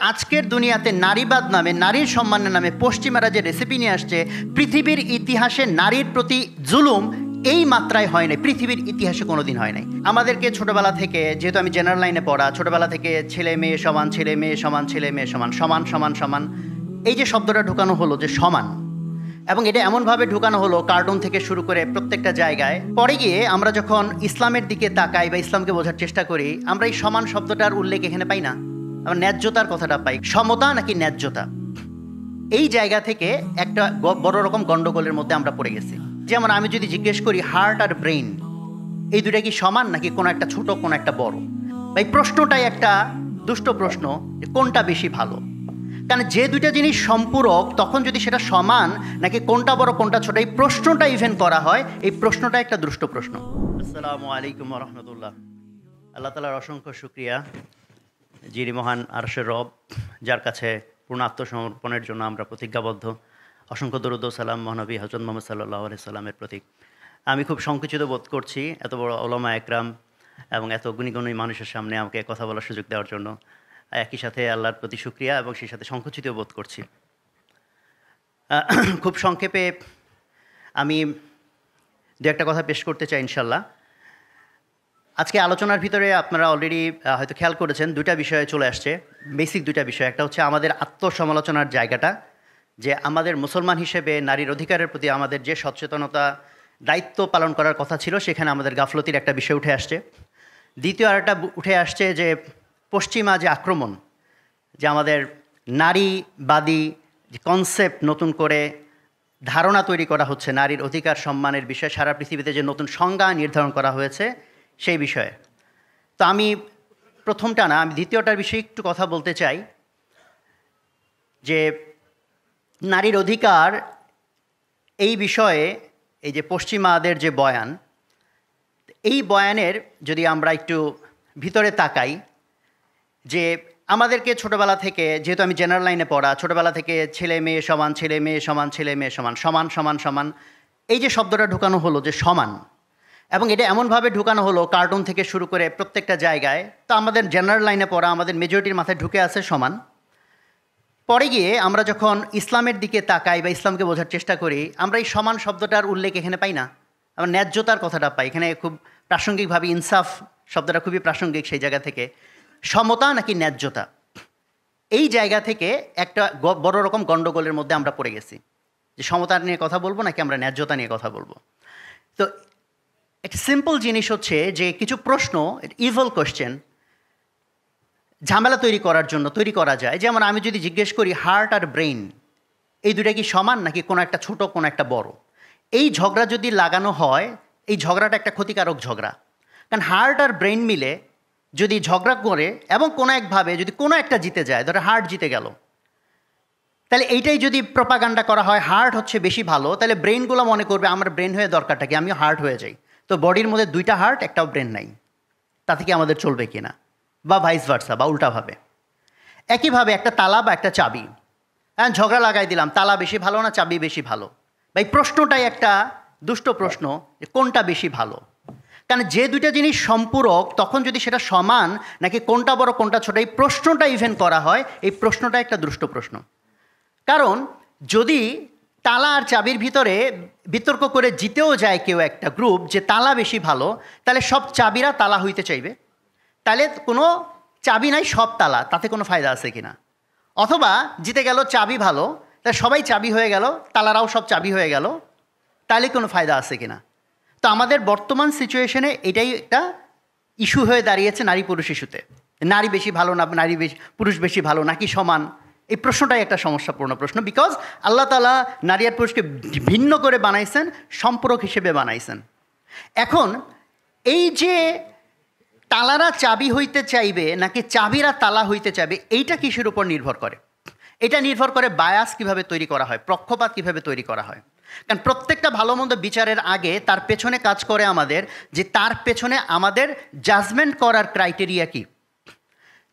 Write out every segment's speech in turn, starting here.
আজকের দুনিয়াতে নারীবাদ নামে, নারীর সম্মানের নামে পশ্চিমারা যে রেসিপি নিয়ে আসছে, পৃথিবীর ইতিহাসে নারীর প্রতি জুলুম এই মাত্রায় হয় নাই, পৃথিবীর ইতিহাসে কোনোদিন হয় নাই। আমাদেরকে ছোটোবেলা থেকে, যেহেতু আমি জেনারেল লাইনে পড়া, ছোটোবেলা থেকে ছেলে মেয়ে সমান, ছেলে মেয়ে সমান, ছেলে মেয়ে সমান, সমান সমান সমান, এই যে শব্দটা ঢুকানো হলো যে সমান, এবং এটা এমনভাবে ঢুকানো হলো কার্টুন থেকে শুরু করে প্রত্যেকটা জায়গায়। পরে গিয়ে আমরা যখন ইসলামের দিকে তাকাই বা ইসলামকে বোঝার চেষ্টা করি, আমরা এই সমান শব্দটার উল্লেখ এখানে পাই না, আমরা ন্যায্যতার কথাটা পাই। সমতা নাকি ন্যায্যতা, এই জায়গা থেকে একটা বড় রকম গন্ডগোলের মধ্যে আমরা পড়ে গেছি। যেমন আমি যদি জিজ্ঞেস করি হার্ট আর ব্রেইন এই দুটা কি সমান নাকি কোনো একটা ছোট কোনো একটা বড়, এই প্রশ্নটাই একটা দুষ্ট প্রশ্ন, যে কোনটা বেশি ভালো। কারণ যে দুইটা জিনিস সম্পূরক, তখন যদি সেটা সমান নাকি কোনটা বড় কোনটা ছোট, এই প্রশ্নটা ইভেন করা হয়, এই প্রশ্নটা একটা দুষ্ট প্রশ্ন। আসসালামু আলাইকুম রহমতুল্লাহ। আল্লাহ তাআলার অসংখ্য শুকরিয়া, যিনি মহান আরশের রব, যার কাছে পূর্ণ আত্মসমর্পণের জন্য আমরা প্রতিজ্ঞাবদ্ধ। অসংখ্য দরুদ ও সালাম মহানবী হযরত মুহাম্মদ সাল্লাল্লাহু আলাইহি সাল্লামের প্রতি। আমি খুব সংকুচিত বোধ করছি এত বড় উলামা একরাম এবং এত গুণী গুণী মানুষের সামনে আমাকে কথা বলার সুযোগ দেওয়ার জন্য। একই সাথে আল্লাহর প্রতি শুকরিয়া এবং সেই সাথে সংকুচিত বোধ করছি। খুব সংক্ষেপে আমি দু একটা কথা পেশ করতে চাই ইনশাল্লাহ। আজকে আলোচনার ভিতরে আপনারা অলরেডি হয়তো খেয়াল করেছেন, দুইটা বিষয়ে চলে আসছে, বেসিক দুইটা বিষয়। একটা হচ্ছে আমাদের আত্মসমালোচনার জায়গাটা, যে আমাদের মুসলমান হিসেবে নারীর অধিকারের প্রতি আমাদের যে সচেতনতা, দায়িত্ব পালন করার কথা ছিল, সেখানে আমাদের গাফলতির একটা বিষয় উঠে আসছে। দ্বিতীয় আরেকটা উঠে আসছে যে পশ্চিমা যে আক্রমণ, যে আমাদের নারীবাদী যে কনসেপ্ট নতুন করে ধারণা তৈরি করা হচ্ছে নারীর অধিকার সম্মানের বিষয়ে, সারা পৃথিবীতে যে নতুন সংজ্ঞা নির্ধারণ করা হয়েছে সেই বিষয়ে। তো আমি প্রথমটা না, আমি দ্বিতীয়টার বিষয়ে একটু কথা বলতে চাই, যে নারীর অধিকার এই বিষয়ে এই যে পশ্চিমাদের যে বয়ান, এই বয়ানের যদি আমরা একটু ভিতরে তাকাই, যে আমাদেরকে ছোটোবেলা থেকে, যেহেতু আমি জেনারেল লাইনে পড়া, ছোটোবেলা থেকে ছেলে মেয়ে সমান, ছেলে মেয়ে সমান, ছেলে মেয়ে সমান, সমান সমান সমান, এই যে শব্দটা ঢুকানো হলো যে সমান, এবং এটা এমনভাবে ঢুকানো হলো কার্টুন থেকে শুরু করে প্রত্যেকটা জায়গায়। তো আমাদের জেনারেল লাইনে পড়া, আমাদের মেজরিটির মাথায় ঢুকে আছে সমান। পরে গিয়ে আমরা যখন ইসলামের দিকে তাকাই বা ইসলামকে বোঝার চেষ্টা করি, আমরা এই সমান শব্দটার উল্লেখ এখানে পাই না, আমরা ন্যায্যতার কথাটা পাই। এখানে খুব প্রাসঙ্গিকভাবে ইনসাফ শব্দটা খুবই প্রাসঙ্গিক। সেই জায়গা থেকে সমতা নাকি ন্যায্যতা, এই জায়গা থেকে একটা বড় রকম গন্ডগোলের মধ্যে আমরা পড়ে গেছি, যে সমতা নিয়ে কথা বলবো নাকি আমরা ন্যায্যতা নিয়ে কথা বলবো। তো একটা সিম্পল জিনিস হচ্ছে যে কিছু প্রশ্ন, ইভল কোয়েশ্চেন, ঝামেলা তৈরি করার জন্য তৈরি করা যায়। যেমন আমি যদি জিজ্ঞেস করি হার্ট আর ব্রেইন এই দুটা কি সমান নাকি কোনো একটা ছোট কোনো একটা বড়, এই ঝগড়া যদি লাগানো হয়, এই ঝগড়াটা একটা ক্ষতিকারক ঝগড়া। কারণ হার্ট আর ব্রেইন মিলে যদি ঝগড়া করে এবং কোনো একভাবে যদি কোনো একটা জিতে যায়, ধরো হার্ট জিতে গেল, তাহলে এইটাই যদি প্রপাগান্ডা করা হয় হার্ট হচ্ছে বেশি ভালো, তাহলে ব্রেইনগুলো মনে করবে আমার ব্রেন হয়ে দরকারটা কি, আমিও হার্ট হয়ে যাই। তো বডির মধ্যে দুইটা হার্ট একটাও ব্রেন নাই, তাতে কি আমাদের চলবে কি না, বা ভাইস ভার্সা বা উল্টাভাবে। একইভাবে একটা তালা বা একটা চাবি, হ্যাঁ ঝগড়া লাগাই দিলাম, তালা বেশি ভালো না চাবি বেশি ভালো, বা এই প্রশ্নটাই একটা দুষ্ট প্রশ্ন, যে কোনটা বেশি ভালো। কারণ যে দুইটা জিনিস সম্পূরক, তখন যদি সেটা সমান নাকি কোনটা বড় কোনটা ছোট, এই প্রশ্নটা ইভেন করা হয়, এই প্রশ্নটা একটা দুষ্ট প্রশ্ন। কারণ যদি তালা আর চাবির ভিতরে বিতর্ক করে জিতেও যায় কেউ একটা গ্রুপ যে তালা বেশি ভালো, তাহলে সব চাবিরা তালা হইতে চাইবে, তাহলে কোনো চাবি নাই সব তালা, তাতে কোনো ফায়দা আছে কিনা। অথবা জিতে গেল চাবি ভালো, তাহলে সবাই চাবি হয়ে গেল, তালারাও সব চাবি হয়ে গেল, তাহলে কোনো ফায়দা আছে কিনা। তো আমাদের বর্তমান সিচুয়েশনে এটাই একটা ইস্যু হয়ে দাঁড়িয়েছে নারী পুরুষ ইস্যুতে। নারী বেশি ভালো না নারী বেশি, পুরুষ বেশি ভালো নাকি সমান, এই প্রশ্নটাই একটা সমস্যাপূর্ণ প্রশ্ন। বিকজ আল্লাহ তাআলা নারী আর পুরুষকে ভিন্ন করে বানাইছেন, সম্পূরক হিসেবে বানাইছেন। এখন এই যে তালারা চাবি হইতে চাইবে নাকি চাবিরা তালা হইতে চাইবে, এইটা কিসের উপর নির্ভর করে? এটা নির্ভর করে বায়াস কিভাবে তৈরি করা হয়, পক্ষপাত কিভাবে তৈরি করা হয়। কারণ প্রত্যেকটা ভালো মন্দ বিচারের আগে তার পেছনে কাজ করে আমাদের, যে তার পেছনে আমাদের জাজমেন্ট করার ক্রাইটেরিয়া কি।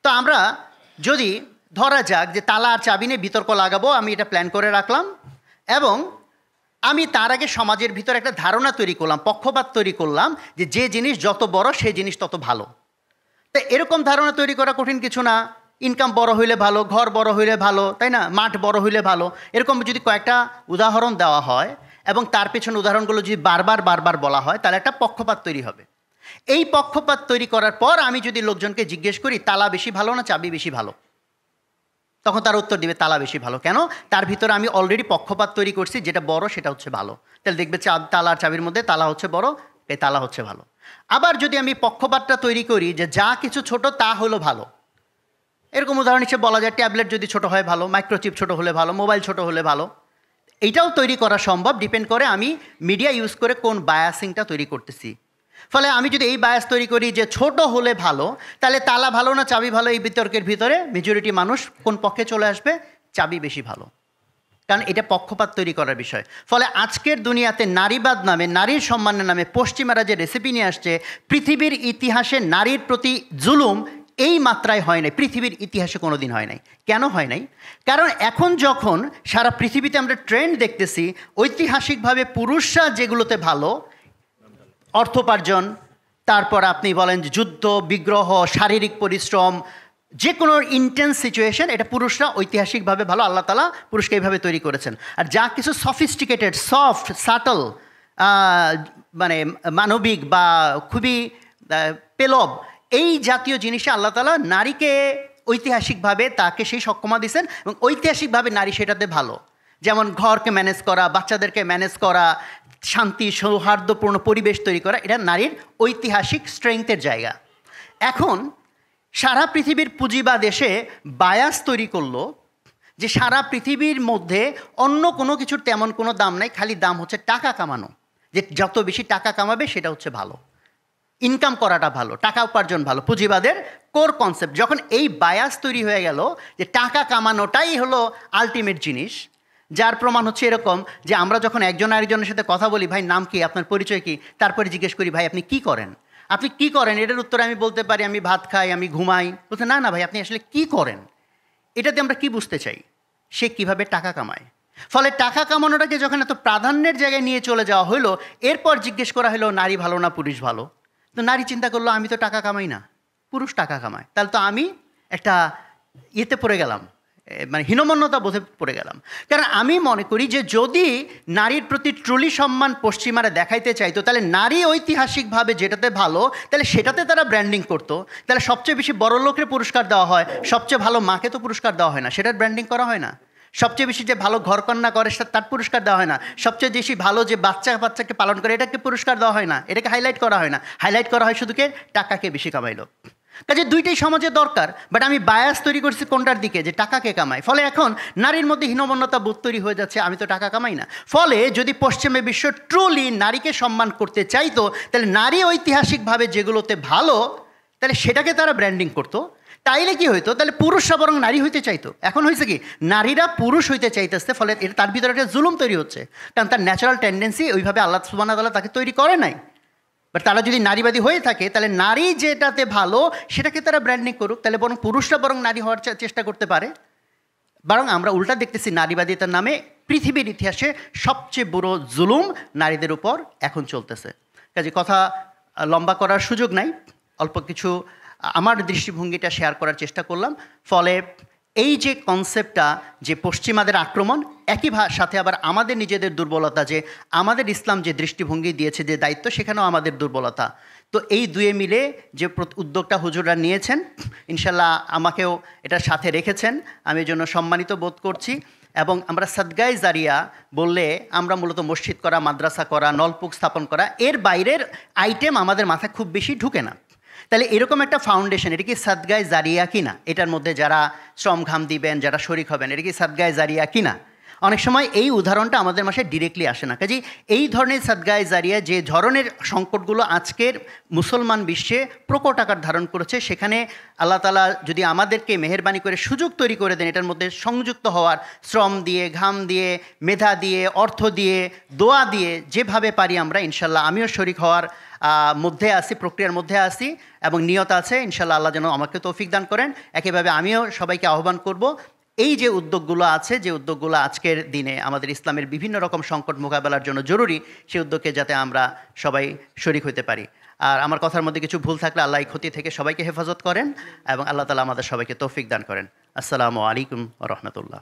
তো আমরা যদি ধরা যাক যে তালা আর চাবি নিয়ে বিতর্ক লাগাবো, আমি এটা প্ল্যান করে রাখলাম, এবং আমি তার আগে সমাজের ভিতরে একটা ধারণা তৈরি করলাম, পক্ষপাত তৈরি করলাম, যে জিনিস যত বড় সেই জিনিস তত ভালো। তো এরকম ধারণা তৈরি করা কঠিন কিছু না, ইনকাম বড় হইলে ভালো, ঘর বড় হইলে ভালো, তাই না, মাঠ বড় হইলে ভালো, এরকম যদি কয়েকটা উদাহরণ দেওয়া হয় এবং তার পেছনে উদাহরণগুলো যদি বারবার বারবার বলা হয়, তাহলে একটা পক্ষপাত তৈরি হবে। এই পক্ষপাত তৈরি করার পর আমি যদি লোকজনকে জিজ্ঞেস করি তালা বেশি ভালো না চাবি বেশি ভালো, তখন তার উত্তর দিবে তালা বেশি ভালো। কেন? তার ভিতরে আমি অলরেডি পক্ষপাত তৈরি করছি, যেটা বড় সেটা হচ্ছে ভালো। তাহলে দেখবে তালা আর চাবির মধ্যে তালা হচ্ছে বড়, এই তালা হচ্ছে ভালো। আবার যদি আমি পক্ষপাতটা তৈরি করি যে যা কিছু ছোট তা হলো ভালো, এরকম উদাহরণ হিসেবে বলা যায় ট্যাবলেট যদি ছোট হয় ভালো, মাইক্রোচিপ ছোট হলে ভালো, মোবাইল ছোট হলে ভালো। এইটাও তৈরি করা সম্ভব, ডিপেন্ড করে আমি মিডিয়া ইউজ করে কোন বায়াসিংটা তৈরি করতেছি। ফলে আমি যদি এই বায়াস তৈরি করি যে ছোট হলে ভালো, তাহলে তালা ভালো না চাবি ভালো, এই বিতর্কের ভিতরে মেজরিটি মানুষ কোন পক্ষে চলে আসবে? চাবি বেশি ভালো। কারণ এটা পক্ষপাত তৈরি করার বিষয়। ফলে আজকের দুনিয়াতে নারীবাদ নামে, নারীর সম্মানের নামে পশ্চিমারা যে রেসিপি নিয়ে আসছে, পৃথিবীর ইতিহাসে নারীর প্রতি জুলুম এই মাত্রায় হয় নাই, পৃথিবীর ইতিহাসে কোনো দিন হয় নাই। কেন হয় নাই? কারণ এখন যখন সারা পৃথিবীতে আমরা ট্রেন্ড দেখতেছি, ঐতিহাসিকভাবে পুরুষরা যেগুলোতে ভালো, অর্থোপার্জন, তারপর আপনি বলেন যুদ্ধ বিগ্রহ, শারীরিক পরিশ্রম, যে কোনো ইন্টেন্স সিচুয়েশন, এটা পুরুষরা ঐতিহাসিকভাবে ভালো। আল্লাহ তাআলা পুরুষকে এইভাবে তৈরি করেছেন। আর যা কিছু সফিস্টিকেটেড, সফট, সাটল, মানে মানবিক বা খুবই পেলব, এই জাতীয় জিনিসে আল্লাহ তাআলা নারীকে ঐতিহাসিকভাবে তাকে সেই সক্ষমতা দিয়েছেন এবং ঐতিহাসিকভাবে নারী সেটাতে ভালো। যেমন ঘরকে ম্যানেজ করা, বাচ্চাদেরকে ম্যানেজ করা, শান্তি সৌহার্দ্যপূর্ণ পরিবেশ তৈরি করা, এটা নারীর ঐতিহাসিক স্ট্রেংথের জায়গা। এখন সারা পৃথিবীর পুঁজিবাদ এসে বায়াস তৈরি করলো যে সারা পৃথিবীর মধ্যে অন্য কোনো কিছুর তেমন কোনো দাম নাই, খালি দাম হচ্ছে টাকা কামানো, যে যত বেশি টাকা কামাবে সেটা হচ্ছে ভালো, ইনকাম করাটা ভালো, টাকা উপার্জন ভালো। পুঁজিবাদের কোর কনসেপ্ট যখন এই বায়াস তৈরি হয়ে গেল যে টাকা কামানোটাই হলো আলটিমেট জিনিস, যার প্রমাণ হচ্ছে এরকম যে আমরা যখন একজন আরেকজনের সাথে কথা বলি, ভাই নাম কি, আপনার পরিচয় কি, তারপরে জিজ্ঞেস করি ভাই আপনি কি করেন, আপনি কি করেন, এটার উত্তরে আমি বলতে পারি আমি ভাত খাই, আমি ঘুমাই। বলতে না না ভাই আপনি আসলে কি করেন, এটাতে আমরা কি বুঝতে চাই? সে কিভাবে টাকা কামায়। ফলে টাকা কামানোটাকে যখন এত প্রাধান্যের জায়গায় নিয়ে চলে যাওয়া হলো, এরপর জিজ্ঞেস করা হলো নারী ভালো না পুরুষ ভালো। তো নারী চিন্তা করলো আমি তো টাকা কামাই না, পুরুষ টাকা কামায়, তাহলে তো আমি একটা ইয়েতে পড়ে গেলাম, মানে হীনমন্যতা বোধে পড়ে গেলাম। কারণ আমি মনে করি যে যদি নারীর প্রতি ট্রুলি সম্মান পশ্চিমারা দেখাইতে চাইতো, তাহলে নারী ঐতিহাসিকভাবে যেটাতে ভালো তাহলে সেটাতে তারা ব্র্যান্ডিং করতো। তাহলে সবচেয়ে বেশি বড় লোকের পুরস্কার দেওয়া হয়, সবচেয়ে ভালো মাকে তো পুরস্কার দেওয়া হয় না, সেটার ব্র্যান্ডিং করা হয় না। সবচেয়ে বেশি যে ভালো ঘরকন্যা করে তার পুরস্কার দেওয়া হয় না, সবচেয়ে বেশি ভালো যে বাচ্চাকে পালন করে এটাকে পুরস্কার দেওয়া হয় না, এটাকে হাইলাইট করা হয় না। হাইলাইট করা হয় শুধুকে টাকাকে বেশি কামাইলো। কাজে দুইটাই সমাজে দরকার, বাট আমি বায়াস তৈরি করছি কোনটার দিকে, যে টাকাকে কামাই। ফলে এখন নারীর মধ্যে হীনমন্যতা বোধ তৈরি হয়ে যাচ্ছে, আমি তো টাকা কামাই না। ফলে যদি পশ্চিমে বিশ্ব ট্রুলি নারীকে সম্মান করতে চাইতো, তাহলে নারী ঐতিহাসিকভাবে যেগুলোতে ভালো তাহলে সেটাকে তারা ব্র্যান্ডিং করতো। তাইলে কি হইতো? তাহলে পুরুষরা বরং নারী হইতে চাইতো। এখন হয়েছে কি, নারীরা পুরুষ হইতে চাইতেছে, ফলে এটা তার ভিতরে একটা জুলুম তৈরি হচ্ছে, কারণ তার ন্যাচারাল টেন্ডেন্সি ওইভাবে আল্লাহ সুবহানাহু ওয়া তাআলা তাকে তৈরি করে নাই। বাট তারা যদি নারীবাদী হয়ে থাকে, তাহলে নারী যেটাতে ভালো সেটাকে তারা ব্র্যান্ডিং করুক, তাহলে বরং পুরুষরা বরং নারী হওয়ার চেষ্টা করতে পারে। বরং আমরা উল্টা দেখতেছি, নারীবাদিতার নামে পৃথিবীর ইতিহাসে সবচেয়ে বড় জুলুম নারীদের উপর এখন চলতেছে। কাজে কথা লম্বা করার সুযোগ নাই, অল্প কিছু আমার দৃষ্টিভঙ্গিটা শেয়ার করার চেষ্টা করলাম। ফলে এই যে কনসেপ্টটা, যে পশ্চিমাদের আক্রমণ, একই সাথে আবার আমাদের নিজেদের দুর্বলতা, যে আমাদের ইসলাম যে দৃষ্টিভঙ্গি দিয়েছে, যে দায়িত্ব, সেখানেও আমাদের দুর্বলতা। তো এই দুয়ে মিলে যে উদ্যোগটা হুজুররা নিয়েছেন, ইনশাল্লাহ আমাকেও এটার সাথে রেখেছেন, আমি এই জন্য সম্মানিত বোধ করছি। এবং আমরা সাদগায়ে জারিয়া বললে আমরা মূলত মসজিদ করা, মাদ্রাসা করা, নলকূপ স্থাপন করা, এর বাইরের আইটেম আমাদের মাথায় খুব বেশি ঢুকে না। তাহলে এরকম একটা ফাউন্ডেশন, এটা কি সাদগায়ে জারিয়া কিনা, এটার মধ্যে যারা শ্রম ঘাম দিবেন, যারা শরিক হবেন, এটা কি সাদগায়ে জারিয়া কিনা, অনেক সময় এই উদাহরণটা আমাদের মাঝে ডিরেক্টলি আসে না। কাজেই এই ধরনের সাদগায়ে জারিয়া, যে ধরনের সংকটগুলো আজকের মুসলমান বিশ্বে প্রকট আকার ধারণ করেছে, সেখানে আল্লাহ তাআলা যদি আমাদেরকে মেহেরবানি করে সুযোগ তৈরি করে দেন এটার মধ্যে সংযুক্ত হওয়ার, শ্রম দিয়ে, ঘাম দিয়ে, মেধা দিয়ে, অর্থ দিয়ে, দোয়া দিয়ে, যেভাবে পারি আমরা, ইনশাল্লাহ আমিও শরিক হওয়ার মধ্যে আসি, প্রক্রিয়ার মধ্যে আসি এবং নিয়ত আছে। ইনশাল্লাহ আল্লাহ যেন আমাকে তৌফিক দান করেন। একইভাবে আমিও সবাইকে আহ্বান করব, এই যে উদ্যোগগুলো আছে, যে উদ্যোগগুলো আজকের দিনে আমাদের ইসলামের বিভিন্ন রকম সংকট মোকাবেলার জন্য জরুরি, সেই উদ্যোগে যাতে আমরা সবাই শরিক হতে পারি। আর আমার কথার মধ্যে কিছু ভুল থাকলে আল্লাহ এই ক্ষতি থেকে সবাইকে হেফাজত করেন এবং আল্লাহ তালা আমাদের সবাইকে তৌফিক দান করেন। আসসালামু আলাইকুম ওয়া রাহমাতুল্লাহ।